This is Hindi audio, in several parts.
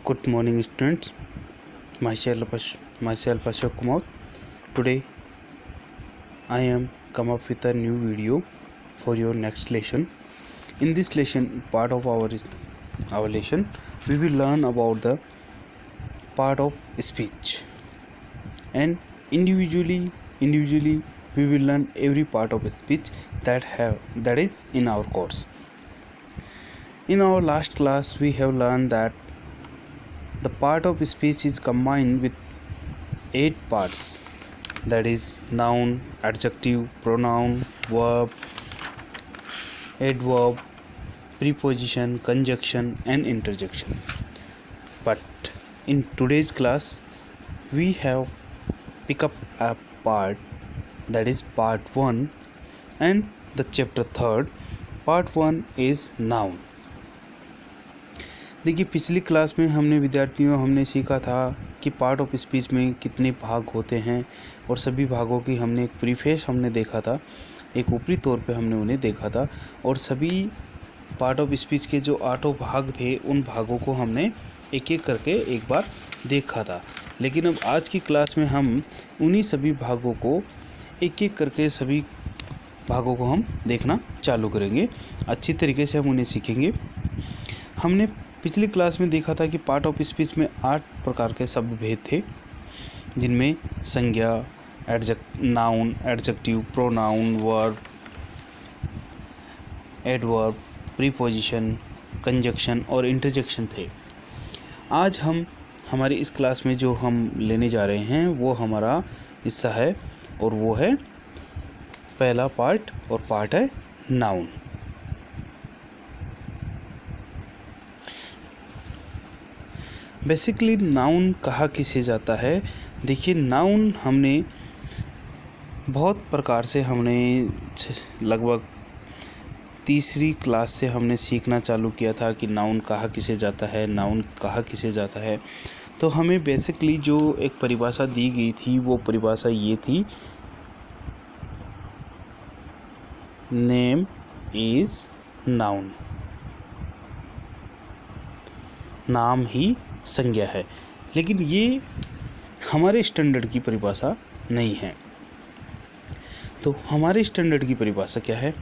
Good morning, students. Myself Ashok Kumar. Today, I am come up with a new video for your next lesson. In this lesson, part of our lesson, we will learn about the part of speech, and individually we will learn every part of speech that is in our course. In our last class, we have learned that the part of speech is combined with 8 parts, that is noun, adjective, pronoun, verb, adverb, preposition, conjunction and interjection. But in today's class we have pick up a part, that is part 1, and the chapter 3rd. Part 1 is noun. देखिए, पिछली क्लास में हमने सीखा था कि पार्ट ऑफ स्पीच में कितने भाग होते हैं और सभी भागों की हमने एक प्रीफेस देखा था, एक ऊपरी तौर पे हमने उन्हें देखा था, और सभी पार्ट ऑफ स्पीच के जो 8 भाग थे उन भागों को हमने एक एक करके एक बार देखा था। लेकिन अब आज की क्लास में हम उन्हीं सभी भागों को एक एक करके सभी भागों को हम देखना चालू करेंगे। अच्छी तरीके से हम उन्हें सीखेंगे। हमने पिछली क्लास में देखा था कि पार्ट ऑफ स्पीच में 8 प्रकार के शब्द भेद थे, जिनमें संज्ञा, noun, adjective, pronoun, verb, adverb, preposition, conjunction और इंटरजेक्शन थे। आज हम हमारी इस क्लास में जो हम लेने जा रहे हैं वो हमारा हिस्सा है, और वो है पहला पार्ट, और पार्ट है नाउन। बेसिकली नाउन कहा किसे जाता है? देखिए, नाउन हमने बहुत प्रकार से लगभग तीसरी क्लास से हमने सीखना चालू किया था कि नाउन कहा किसे जाता है, नाउन कहा किसे जाता है। तो हमें बेसिकली जो एक परिभाषा दी गई थी वो परिभाषा ये थी, नेम इज नाउन, नाम ही संज्ञा है। लेकिन ये हमारे स्टैंडर्ड की परिभाषा नहीं है। तो हमारे स्टैंडर्ड की परिभाषा क्या है?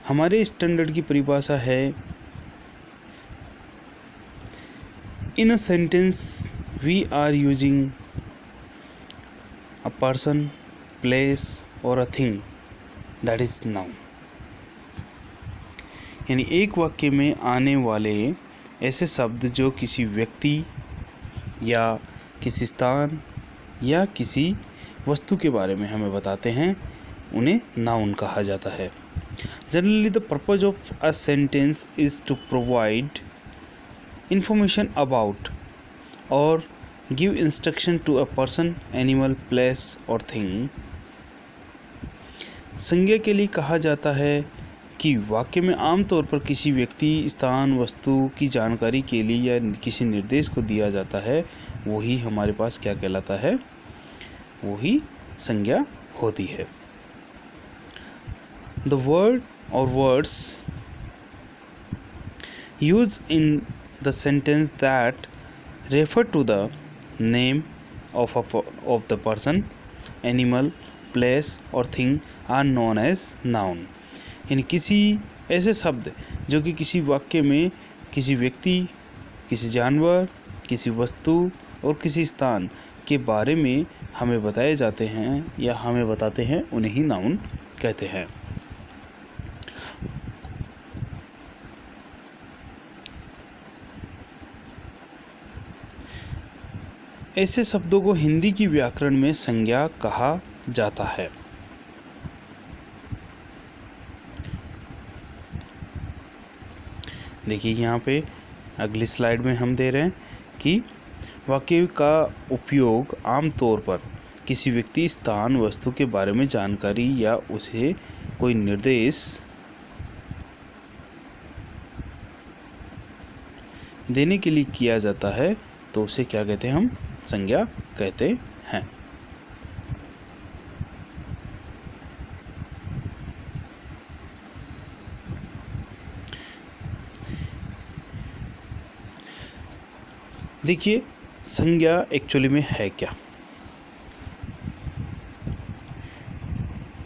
हमारे स्टैंडर्ड की परिभाषा है, in a sentence we are using a person, place और a thing, that is noun. यानी एक वाक्य में आने वाले ऐसे शब्द जो किसी व्यक्ति या किसी स्थान या किसी वस्तु के बारे में हमें बताते हैं, उन्हें नाउन कहा जाता है। Generally the purpose of a sentence is to provide information about और give instruction to a person, animal, place और थिंग। संज्ञा के लिए कहा जाता है कि वाक्य में आमतौर पर किसी व्यक्ति, स्थान, वस्तु की जानकारी के लिए या किसी निर्देश को दिया जाता है, वही हमारे पास क्या कहलाता है? वही संज्ञा होती है। द वर्ड और words use in the sentence that refer to the name of the person, animal, place और thing are known as noun. यानी किसी ऐसे शब्द जो कि किसी वाक्य में किसी व्यक्ति, किसी जानवर, किसी वस्तु और किसी स्थान के बारे में हमें बताए जाते हैं या हमें बताते हैं, उन्हें ही नाउन कहते हैं। ऐसे शब्दों को हिंदी की व्याकरण में संज्ञा कहा जाता है। देखिए, यहाँ पे अगली स्लाइड में हम दे रहे हैं कि वाक्य का उपयोग आमतौर पर किसी व्यक्ति, स्थान, वस्तु के बारे में जानकारी या उसे कोई निर्देश देने के लिए किया जाता है, तो उसे क्या कहते हैं? हम संज्ञा कहते हैं। देखिए संज्ञा एक्चुअली में है क्या।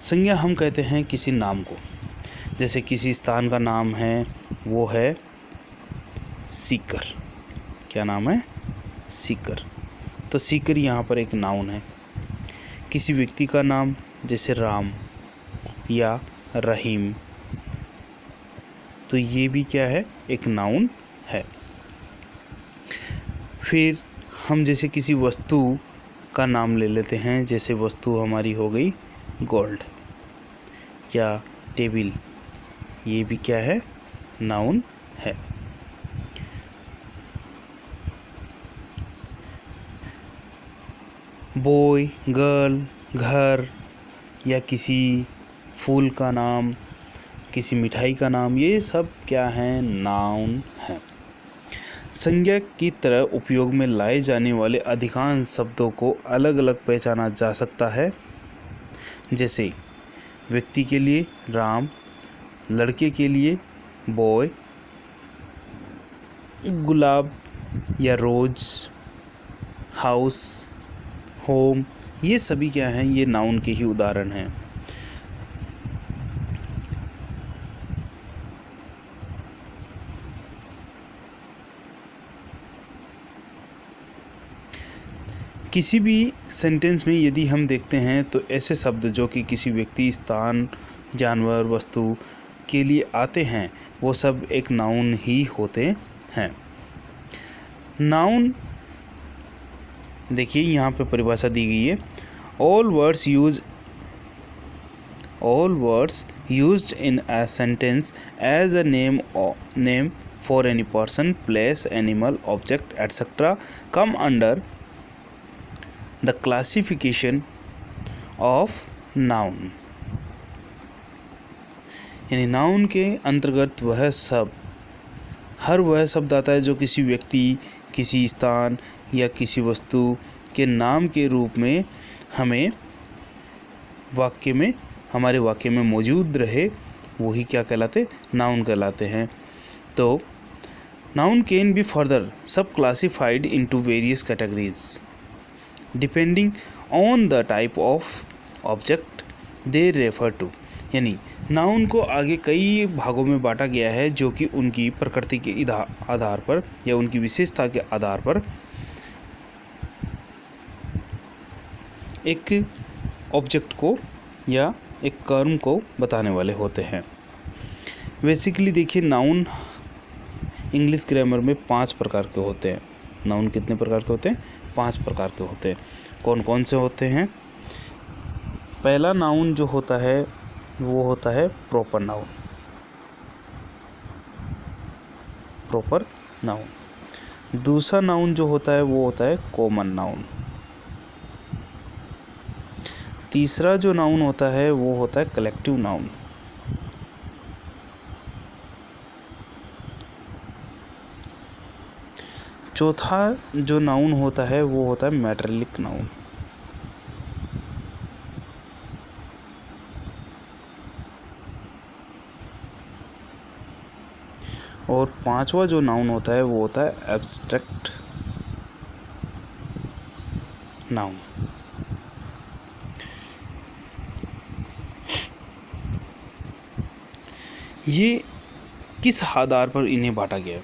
संज्ञा हम कहते हैं किसी नाम को, जैसे किसी स्थान का नाम है वो है सीकर। क्या नाम है? सीकर। तो सीकर यहाँ पर एक नाउन है। किसी व्यक्ति का नाम जैसे राम या रहीम, तो ये भी क्या है? एक नाउन है। फिर हम जैसे किसी वस्तु का नाम ले लेते हैं, जैसे वस्तु हमारी हो गई गोल्ड या टेबल, ये भी क्या है? नाउन है। बॉय, गर्ल, घर या किसी फूल का नाम, किसी मिठाई का नाम, ये सब क्या है? नाउन है। संज्ञा की तरह उपयोग में लाए जाने वाले अधिकांश शब्दों को अलग अलग पहचाना जा सकता है, जैसे व्यक्ति के लिए राम, लड़के के लिए बॉय, गुलाब या रोज, हाउस, होम, ये सभी क्या हैं? ये नाउन के ही उदाहरण हैं। किसी भी सेंटेंस में यदि हम देखते हैं तो ऐसे शब्द जो कि किसी व्यक्ति, स्थान, जानवर, वस्तु के लिए आते हैं वो सब एक नाउन ही होते हैं। नाउन देखिए यहाँ पे परिभाषा दी गई है, all words used in a sentence as a name for any person, place, animal, object etcetera come under the classification of noun. यानी नाउन के अंतर्गत हर वह शब्द आता है जो किसी व्यक्ति, किसी स्थान या किसी वस्तु के नाम के रूप में हमारे वाक्य में मौजूद रहे, वही क्या कहलाते? नाउन कहलाते हैं। तो noun can be further sub classified into various categories depending on the type of object they refer to. यानी नाउन को आगे कई भागों में बांटा गया है, जो कि उनकी प्रकृति के आधार पर या उनकी विशेषता के आधार पर एक ऑब्जेक्ट को या एक कर्म को बताने वाले होते हैं। बेसिकली देखिए, नाउन इंग्लिश ग्रामर में 5 प्रकार के होते हैं। नाउन कितने प्रकार के होते हैं? 5 प्रकार के होते हैं। कौन कौन से होते हैं? पहला नाउन जो होता है वो होता है प्रॉपर नाउन। दूसरा नाउन जो होता है वो होता है कॉमन नाउन। तीसरा जो नाउन होता है वो होता है कलेक्टिव नाउन। चौथा जो नाउन होता है वो होता है मैटरलिक नाउन। और पांचवा जो नाउन होता है वो होता है एब्स्ट्रैक्ट नाउन। ये किस आधार पर इन्हें बांटा गया?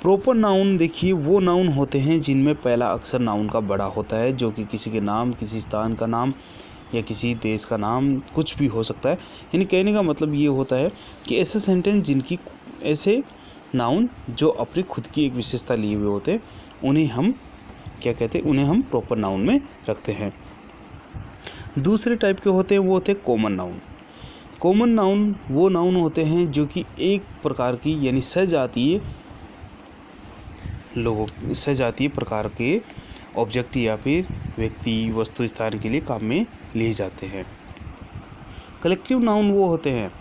प्रॉपर नाउन देखिए वो नाउन होते हैं जिनमें पहला अक्षर नाउन का बड़ा होता है, जो कि किसी के नाम, किसी स्थान का नाम या किसी देश का नाम कुछ भी हो सकता है। यानी कहने का मतलब ये होता है कि ऐसे सेंटेंस जिनकी ऐसे नाउन जो अपनी खुद की एक विशेषता लिए हुए होते हैं, उन्हें हम क्या कहते हैं? उन्हें हम प्रॉपर नाउन में रखते हैं। दूसरे टाइप के होते हैं वो होते हैं कॉमन नाउन। कॉमन नाउन वो नाउन होते हैं जो कि एक प्रकार की यानी सजातीय प्रकार के ऑब्जेक्ट या फिर व्यक्ति, वस्तु, स्थान के लिए काम में लिए जाते हैं। कलेक्टिव नाउन वो होते हैं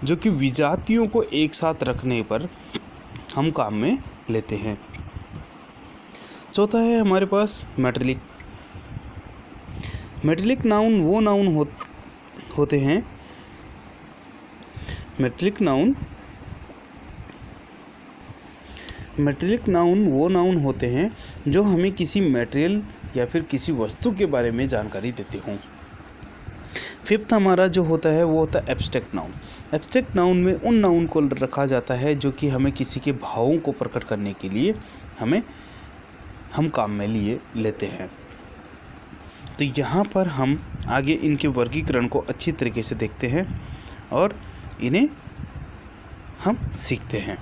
जो कि विजातियों को एक साथ रखने पर हम काम में लेते हैं। चौथा है हमारे पास मैटरलिक नाउन वो नाउन होते हैं। मैटरलिक नाउन मेटेरियलिक नाउन वो नाउन होते हैं जो हमें किसी मटेरियल या फिर किसी वस्तु के बारे में जानकारी देते हों। फिफ्थ हमारा जो होता है वो होता है एब्स्ट्रैक्ट नाउन। एब्स्ट्रैक्ट नाउन में उन नाउन को रखा जाता है जो कि हमें किसी के भावों को प्रकट करने के लिए हम काम में लिए लेते हैं। तो यहाँ पर हम आगे इनके वर्गीकरण को अच्छी तरीके से देखते हैं और इन्हें हम सीखते हैं।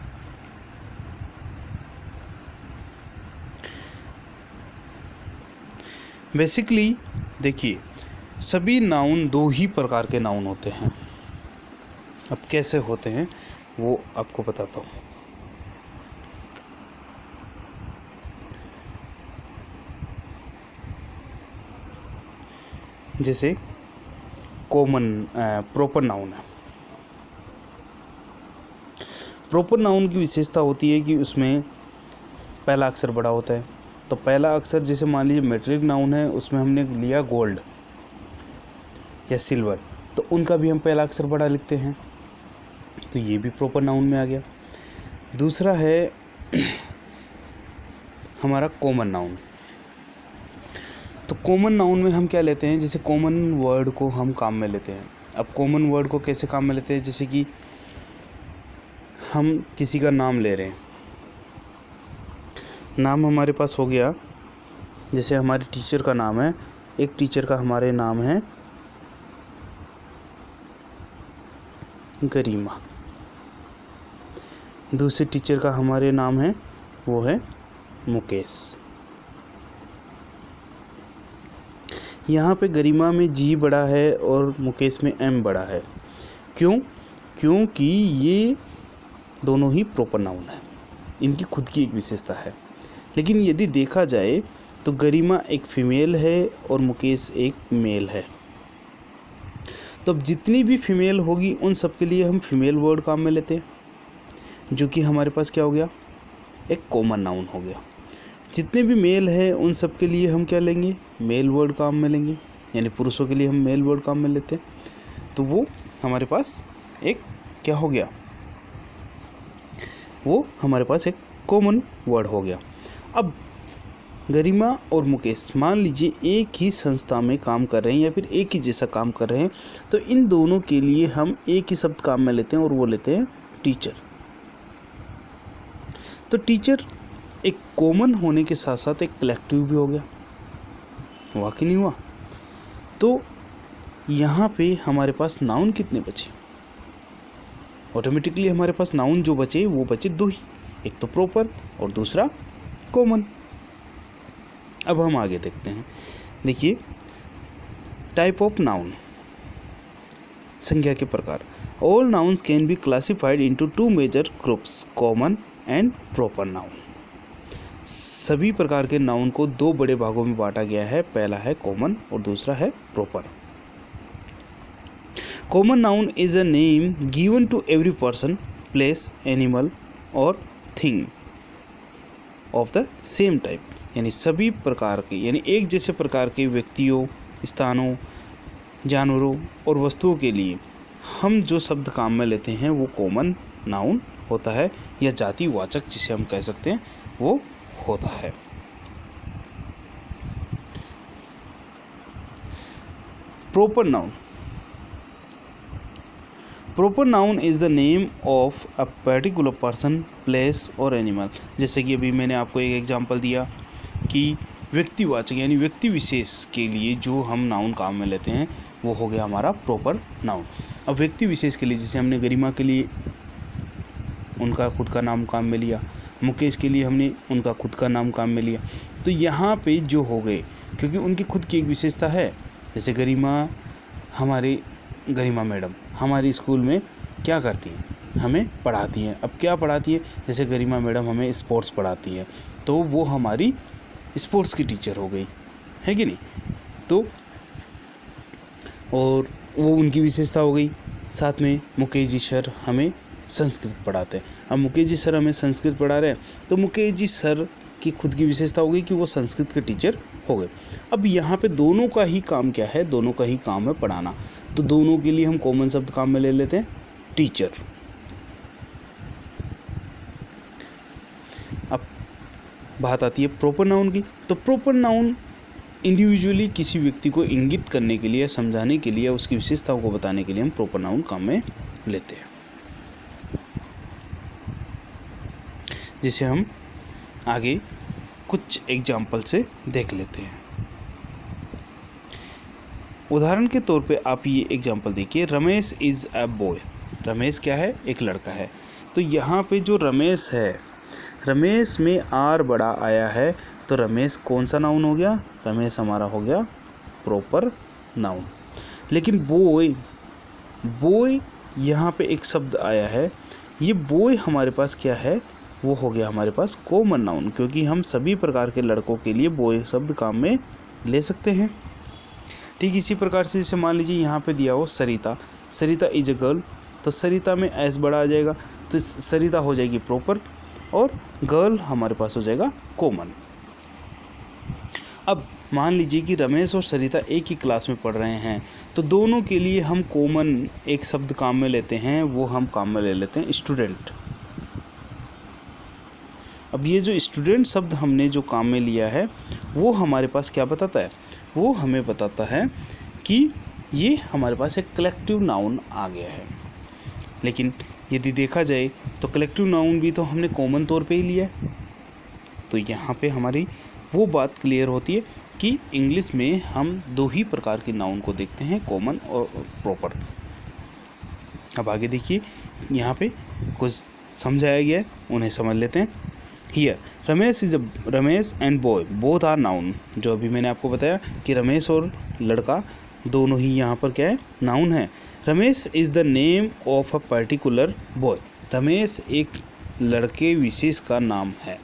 बेसिकली देखिए, सभी नाउन दो ही प्रकार के नाउन होते हैं। अब कैसे होते हैं वो आपको बताता हूँ। जैसे कॉमन प्रॉपर नाउन है। प्रॉपर नाउन की विशेषता होती है कि उसमें पहला अक्षर बड़ा होता है। तो पहला अक्षर, जैसे मान लीजिए मेट्रिक नाउन है, उसमें हमने लिया गोल्ड या सिल्वर, तो उनका भी हम पहला अक्षर बड़ा लिखते हैं, तो ये भी प्रॉपर नाउन में आ गया। दूसरा है हमारा कॉमन नाउन। तो कॉमन नाउन में हम क्या लेते हैं, जैसे कॉमन वर्ड को हम काम में लेते हैं। अब कॉमन वर्ड को कैसे काम में लेते हैं, जैसे कि हम किसी का नाम ले रहे हैं, नाम हमारे पास हो गया, जैसे हमारे टीचर का नाम है, एक टीचर का हमारे नाम है गरिमा, दूसरे टीचर का हमारे नाम है वो है मुकेश। यहाँ पे गरिमा में जी बड़ा है और मुकेश में एम बड़ा है। क्यों? क्योंकि ये दोनों ही प्रॉपर नाउन है, इनकी खुद की एक विशेषता है। लेकिन यदि देखा जाए तो गरिमा एक फीमेल है और मुकेश एक मेल है। तो अब जितनी भी फीमेल होगी उन सब के लिए हम फीमेल वर्ड काम में लेते हैं, जो कि हमारे पास क्या हो गया, एक कॉमन नाउन हो गया। जितने भी मेल है उन सब के लिए हम क्या लेंगे, मेल वर्ड काम में लेंगे, यानी पुरुषों के लिए हम मेल वर्ड काम में लेते हैं। तो वो हमारे पास एक क्या हो गया, वो हमारे पास एक कॉमन वर्ड हो गया। अब गरिमा और मुकेश मान लीजिए एक ही संस्था में काम कर रहे हैं या फिर एक ही जैसा काम कर रहे हैं, तो इन दोनों के लिए हम एक ही शब्द काम में लेते हैं और वो लेते हैं टीचर। तो टीचर एक कॉमन होने के साथ साथ एक कलेक्टिव भी हो गया, हुआ कि नहीं हुआ? तो यहाँ पे हमारे पास नाउन कितने बचे, ऑटोमेटिकली हमारे पास नाउन जो बचे वो बचे दो ही, एक तो प्रॉपर और दूसरा कॉमन। अब हम आगे देखते हैं। देखिए, टाइप ऑफ नाउन, संज्ञा के प्रकार। All nouns can be classified into two major groups, common and proper noun. सभी प्रकार के नाउन को दो बड़े भागों में बांटा गया है, पहला है कॉमन और दूसरा है proper. Common noun is a name given to every person, place, animal और thing of the same type. यानी सभी प्रकार के, यानी एक जैसे प्रकार के व्यक्तियों, स्थानों, जानवरों और वस्तुओं के लिए हम जो शब्द काम में लेते हैं वो कॉमन नाउन होता है, या जातिवाचक जिसे हम कह सकते हैं वो होता है। Proper noun. Proper noun is the name of a particular person, place और एनिमल। जैसे कि अभी मैंने आपको एक एग्जांपल दिया कि व्यक्तिवाचक यानी व्यक्ति विशेष के लिए जो हम नाउन काम में लेते हैं वो हो गया हमारा प्रॉपर नाउन। अब व्यक्ति विशेष के लिए जैसे हमने गरिमा के लिए उनका खुद का नाम काम में लिया, मुकेश के लिए हमने उनका खुद का नाम काम में लिया। तो यहाँ पे जो हो गए, क्योंकि उनकी खुद की एक विशेषता है। जैसे गरिमा मैडम हमारे स्कूल में क्या करती हैं, हमें पढ़ाती हैं। अब क्या पढ़ाती है, जैसे गरिमा मैडम हमें स्पोर्ट्स पढ़ाती है, तो वो हमारी स्पोर्ट्स की टीचर हो गई, है कि नहीं? तो और वो उनकी विशेषता हो गई। साथ में मुकेश जी सर हमें संस्कृत पढ़ाते हैं। अब मुकेश जी सर हमें संस्कृत पढ़ा रहे हैं, तो मुकेश जी सर की खुद की विशेषता हो गई कि वो संस्कृत के टीचर हो गए। अब यहाँ पे दोनों का ही काम क्या है, दोनों का ही काम है पढ़ाना। तो दोनों के लिए हम कॉमन शब्द काम में ले लेते हैं टीचर। बात आती है प्रॉपर नाउन की। तो प्रॉपर नाउन इंडिविजुअली किसी व्यक्ति को इंगित करने के लिए, समझाने के लिए, उसकी विशेषताओं को बताने के लिए हम प्रॉपर नाउन काम में लेते हैं। जिसे हम आगे कुछ एग्जाम्पल से देख लेते हैं। उदाहरण के तौर पे आप ये एग्जाम्पल देखिए, Ramesh is a boy. Ramesh क्या है? एक लड़का है। तो यहाँ पे जो रमेश है, रमेश में आर बड़ा आया है, तो रमेश कौन सा नाउन हो गया? रमेश हमारा हो गया प्रॉपर नाउन। लेकिन बॉय, बॉय यहाँ पे एक शब्द आया है, ये बॉय हमारे पास क्या है? वो हो गया हमारे पास कॉमन नाउन, क्योंकि हम सभी प्रकार के लड़कों के लिए बॉय शब्द काम में ले सकते हैं। ठीक इसी प्रकार से जैसे मान लीजिए यहाँ पे दिया हो सरिता, सरिता इज अ गर्ल, तो सरिता में एस बड़ा आ जाएगा, तो सरिता हो जाएगी प्रॉपर और गर्ल हमारे पास हो जाएगा कॉमन। अब मान लीजिए कि रमेश और सरिता एक ही क्लास में पढ़ रहे हैं, तो दोनों के लिए हम कॉमन एक शब्द काम में लेते हैं, वो हम काम में ले लेते हैं स्टूडेंट। अब ये जो स्टूडेंट शब्द हमने जो काम में लिया है, वो हमारे पास क्या बताता है? वो हमें बताता है कि ये हमारे पास एक कलेक्टिव नाउन आ गया है। लेकिन यदि देखा जाए तो कलेक्टिव नाउन भी तो हमने कॉमन तौर पे ही लिया है। तो यहाँ पे हमारी वो बात क्लियर होती है कि इंग्लिश में हम दो ही प्रकार के नाउन को देखते हैं, कॉमन और प्रॉपर। अब आगे देखिए, यहाँ पे कुछ समझाया गया है, उन्हें समझ लेते हैं। Here Ramesh and boy both are noun. जो अभी मैंने आपको बताया कि रमेश और लड़का दोनों ही यहाँ पर क्या है? नाउन है। Ramesh is the name of a particular boy. Ramesh एक लड़के विशेष का नाम है।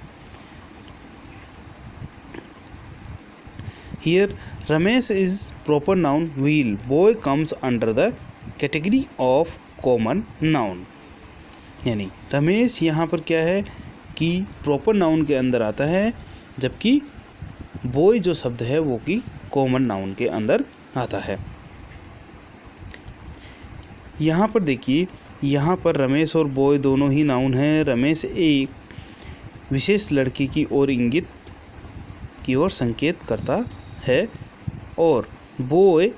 Here Ramesh is proper noun wheel boy comes under the category of common noun. यानी रमेश यहाँ पर क्या है कि प्रॉपर नाउन के अंदर आता है, जबकि बॉय जो शब्द है वो कि कॉमन नाउन के अंदर आता है। यहाँ पर देखिए, यहाँ पर रमेश और बॉय दोनों ही नाउन हैं। रमेश एक विशेष लड़के की ओर इंगित की ओर संकेत करता है और बॉय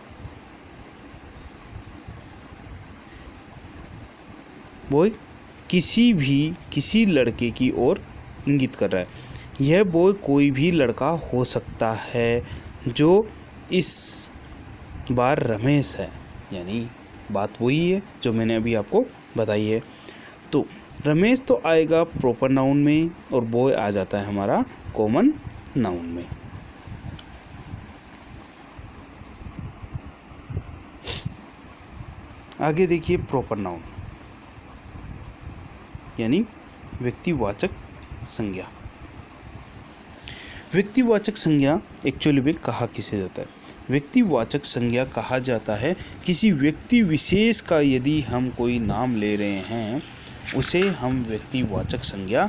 किसी लड़के की ओर इंगित कर रहा है। यह बॉय कोई भी लड़का हो सकता है जो इस बार रमेश है। यानी बात वही है जो मैंने अभी आपको बताई है। तो रमेश तो आएगा प्रॉपर नाउन में और बॉय आ जाता है हमारा कॉमन नाउन में। आगे देखिए प्रॉपर नाउन यानी व्यक्तिवाचक संज्ञा। व्यक्तिवाचक संज्ञा एक्चुअली में कहा किसे जाता है? व्यक्तिवाचक संज्ञा कहा जाता है किसी व्यक्ति विशेष का यदि हम कोई नाम ले रहे हैं, उसे हम व्यक्तिवाचक संज्ञा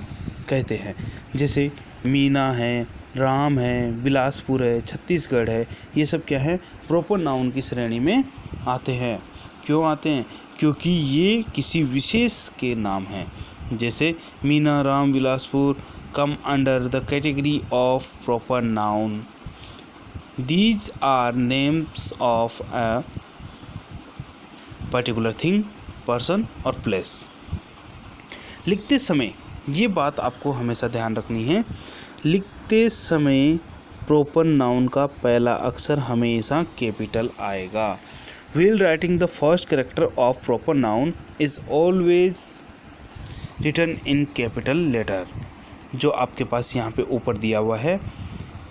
कहते हैं। जैसे मीना है, राम है, बिलासपुर है, छत्तीसगढ़ है, ये सब क्या है? प्रॉपर नाउन की श्रेणी में आते हैं। क्यों आते हैं? क्योंकि ये किसी विशेष के नाम हैं। जैसे Meena, Ram, Bilaspur come under the category of proper noun. These are names of a particular thing, person or place. लिखते समय ये बात आपको हमेशा ध्यान रखनी है, लिखते समय प्रॉपर नाउन का पहला अक्षर हमेशा कैपिटल आएगा। While writing the first character of proper noun is always written in capital letter. जो आपके पास यहाँ पे ऊपर दिया हुआ है,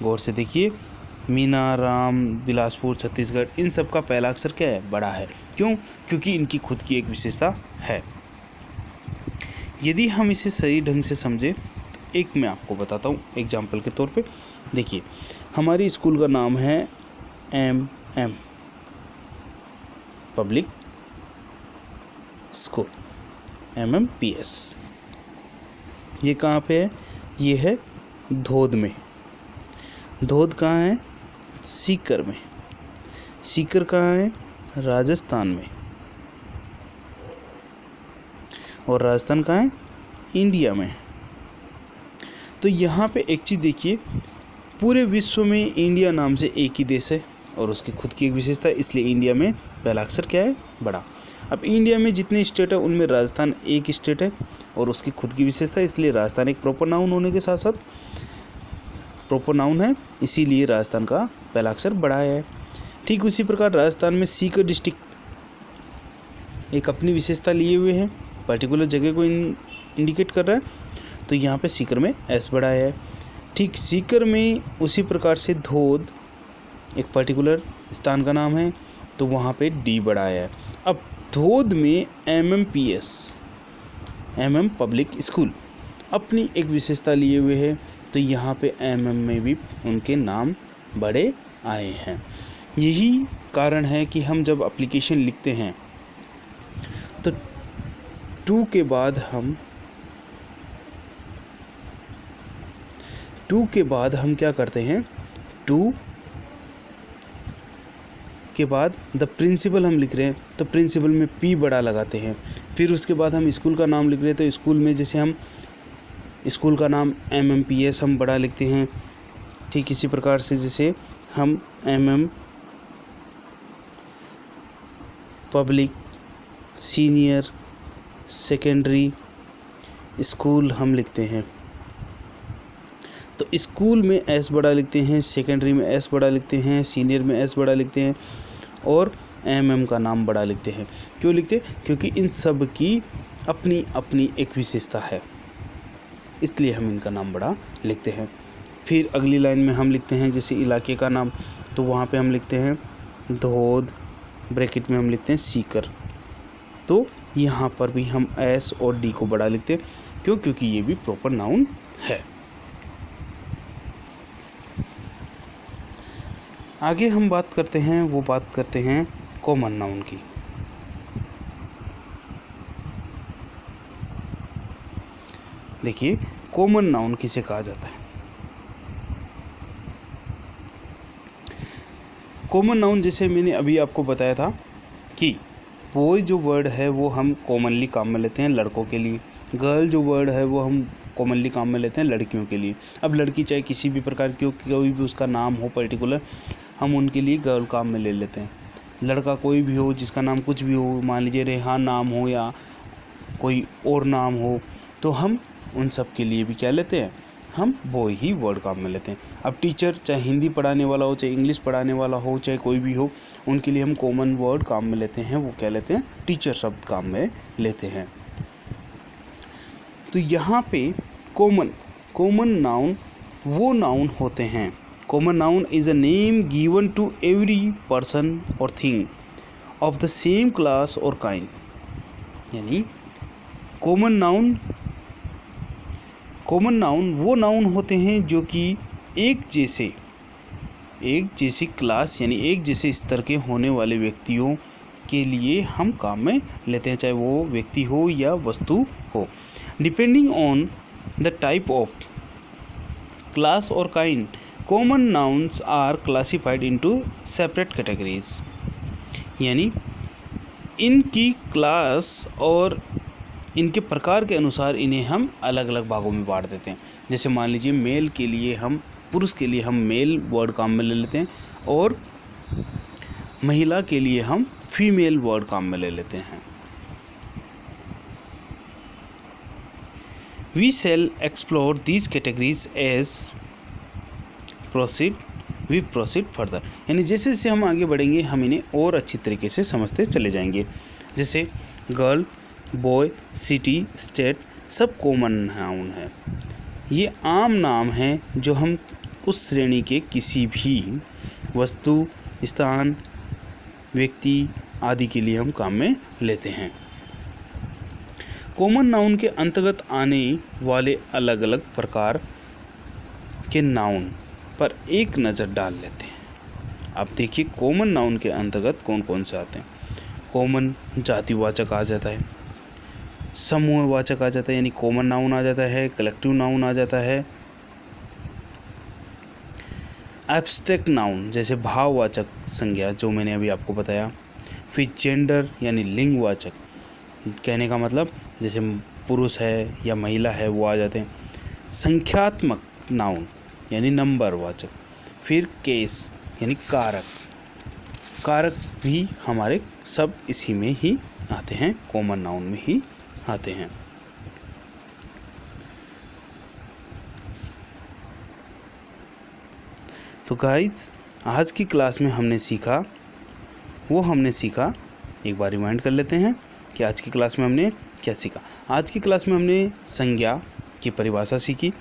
गौर से देखिए, मीना, राम, बिलासपुर, छत्तीसगढ़, इन सब का पहला अक्षर क्या है? बड़ा है। क्यों? क्योंकि इनकी खुद की एक विशेषता है। यदि हम इसे सही ढंग से समझें तो एक मैं आपको बताता हूँ एग्जाम्पल के तौर पे। देखिए, हमारी स्कूल का नाम है MM पब्लिक स्कूल, MMPS। ये कहाँ पे है? ये है धोद में। धोद कहाँ है? सीकर में। सीकर कहाँ है? राजस्थान में। और राजस्थान कहाँ है? इंडिया में। तो यहाँ पे एक चीज़ देखिए, पूरे विश्व में इंडिया नाम से एक ही देश है और उसकी खुद की एक विशेषता है, इसलिए इंडिया में पहला अक्षर क्या है, बड़ा। अब इंडिया में जितने स्टेट है उनमें राजस्थान एक स्टेट है और उसकी खुद की विशेषता है, इसलिए राजस्थान एक प्रॉपर नाउन होने के साथ साथ प्रॉपर नाउन है, इसीलिए राजस्थान का पहला अक्षर बड़ा है। ठीक उसी प्रकार राजस्थान में सीकर डिस्ट्रिक्ट एक अपनी विशेषता लिए हुए हैं, पर्टिकुलर जगह को इंडिकेट कर रहा है, तो यहाँ पे सीकर में एस बड़ा है। ठीक सीकर में उसी प्रकार से धोद एक पर्टिकुलर स्थान का नाम है, तो वहाँ पे डी बड़ा है। अब धोद में MMPS MM पब्लिक स्कूल अपनी एक विशेषता लिए हुए है, तो यहाँ पे MM में भी उनके नाम बड़े आए हैं। यही कारण है कि हम जब एप्लीकेशन लिखते हैं तो टू के बाद हम क्या करते हैं, टू के बाद द प्रिंसिपल हम लिख रहे हैं तो प्रिंसिपल में P बड़ा लगाते हैं। फिर उसके बाद हम स्कूल का नाम लिख रहे हैं तो स्कूल में जैसे हम स्कूल का नाम MMPS हम बड़ा लिखते हैं। ठीक इसी प्रकार से जैसे हम MM public senior secondary school हम लिखते हैं, तो स्कूल में S बड़ा लिखते हैं, सेकेंडरी में S बड़ा लिखते हैं, सीनियर में S बड़ा लिखते हैं और MM का नाम बड़ा लिखते हैं। क्यों लिखते हैं? क्योंकि इन सब की अपनी अपनी एक विशेषता है, इसलिए हम इनका नाम बड़ा लिखते हैं। फिर अगली लाइन में हम लिखते हैं जैसे इलाके का नाम, तो वहाँ पे हम लिखते हैं धोद, ब्रैकेट में हम लिखते हैं सीकर, तो यहाँ पर भी हम S और D को बड़ा लिखते हैं। क्यों? क्योंकि ये भी प्रॉपर नाउन है। आगे हम बात करते हैं कॉमन नाउन की। देखिए कॉमन नाउन किसे कहा जाता है। कॉमन नाउन जैसे मैंने अभी आपको बताया था कि बॉय जो वर्ड है वो हम कॉमनली काम में लेते हैं लड़कों के लिए, गर्ल जो वर्ड है वो हम कॉमनली काम में लेते हैं लड़कियों के लिए। अब लड़की चाहे किसी भी प्रकार की हो, कोई भी उसका नाम हो पर्टिकुलर, हम उनके लिए गर्ल काम में ले लेते हैं। लड़का कोई भी हो जिसका नाम कुछ भी हो, मान लीजिए रेहान नाम हो या कोई और नाम हो, तो हम उन सब के लिए भी क्या लेते हैं, हम बॉय ही वर्ड काम में लेते हैं। अब टीचर चाहे हिंदी पढ़ाने वाला हो, चाहे इंग्लिश पढ़ाने वाला हो, चाहे कोई भी हो, उनके लिए हम कॉमन वर्ड काम में लेते हैं, वो क्या लेते हैं, टीचर शब्द काम में लेते हैं। तो यहाँ पे कॉमन नाउन वो नाउन होते हैं, common noun is a name given to every person और thing of the same class और काइंड। यानी कॉमन नाउन वो नाउन होते हैं जो कि एक जैसी क्लास यानी एक जैसे स्तर के होने वाले व्यक्तियों के लिए हम काम में लेते हैं, चाहे वो व्यक्ति हो या वस्तु हो। Depending on the type of class और kind, common nouns are classified into separate categories. यानी इनकी क्लास और इनके प्रकार के अनुसार इन्हें हम अलग अलग भागों में बांट देते हैं। जैसे मान लीजिए मेल के लिए हम, पुरुष के लिए हम मेल वर्ड काम में ले लेते हैं और महिला के लिए हम फीमेल वर्ड काम में ले लेते हैं। We shall explore these categories as we proceed further. यानी जैसे जैसे हम आगे बढ़ेंगे हम इन्हें और अच्छी तरीके से समझते चले जाएंगे। जैसे गर्ल, बॉय, सिटी, स्टेट सब कॉमन नाउन है। ये आम नाम हैं जो हम उस श्रेणी के किसी भी वस्तु, स्थान, व्यक्ति आदि के लिए हम काम में लेते हैं। कॉमन नाउन के अंतर्गत आने वाले अलग अलग प्रकार के नाउन पर एक नज़र डाल लेते हैं। अब देखिए कॉमन नाउन के अंतर्गत कौन कौन से आते हैं। कॉमन जातिवाचक आ जाता है, समूहवाचक आ जाता है यानी कॉमन नाउन आ जाता है, कलेक्टिव नाउन आ जाता है, एब्स्ट्रैक्ट नाउन जैसे भाववाचक संज्ञा जो मैंने अभी आपको बताया। फिर जेंडर यानी लिंगवाचक, कहने का मतलब जैसे पुरुष है या महिला है वो आ जाते हैं। संख्यात्मक नाउन यानी नंबरवाचक, फिर केस यानी कारक। कारक भी हमारे सब इसी में ही आते हैं, कॉमन नाउन में ही आते हैं। तो गाइस, आज की क्लास में हमने सीखा एक बार रिमाइंड कर लेते हैं कि आज की क्लास में हमने क्या सीखा। आज की क्लास में हमने संज्ञा की परिभाषा सीखी,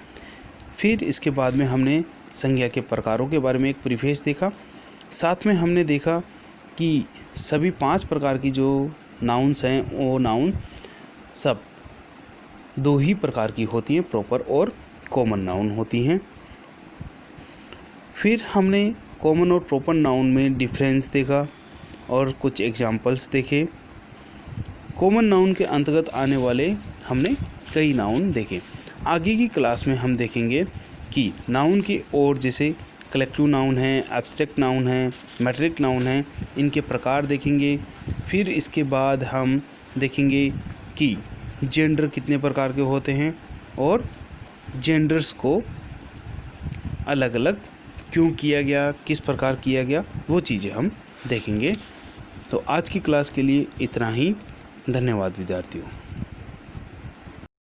फिर इसके बाद में हमने संज्ञा के प्रकारों के बारे में एक प्रीफेस देखा। साथ में हमने देखा कि सभी 5 प्रकार की जो नाउन्स हैं वो नाउन सब 2 ही प्रकार की होती हैं, प्रॉपर और कॉमन नाउन होती हैं। फिर हमने कॉमन और प्रॉपर नाउन में डिफरेंस देखा और कुछ एग्जाम्पल्स देखे। कॉमन नाउन के अंतर्गत आने वाले हमने कई नाउन देखे। आगे की क्लास में हम देखेंगे कि नाउन के और जैसे कलेक्टिव नाउन है, एब्स्ट्रैक्ट नाउन है, मैट्रिक नाउन है, इनके प्रकार देखेंगे। फिर इसके बाद हम देखेंगे कि जेंडर कितने प्रकार के होते हैं और जेंडर्स को अलग अलग क्यों किया गया, किस प्रकार किया गया, वो चीज़ें हम देखेंगे। तो आज की क्लास के लिए इतना ही। धन्यवाद विद्यार्थियों।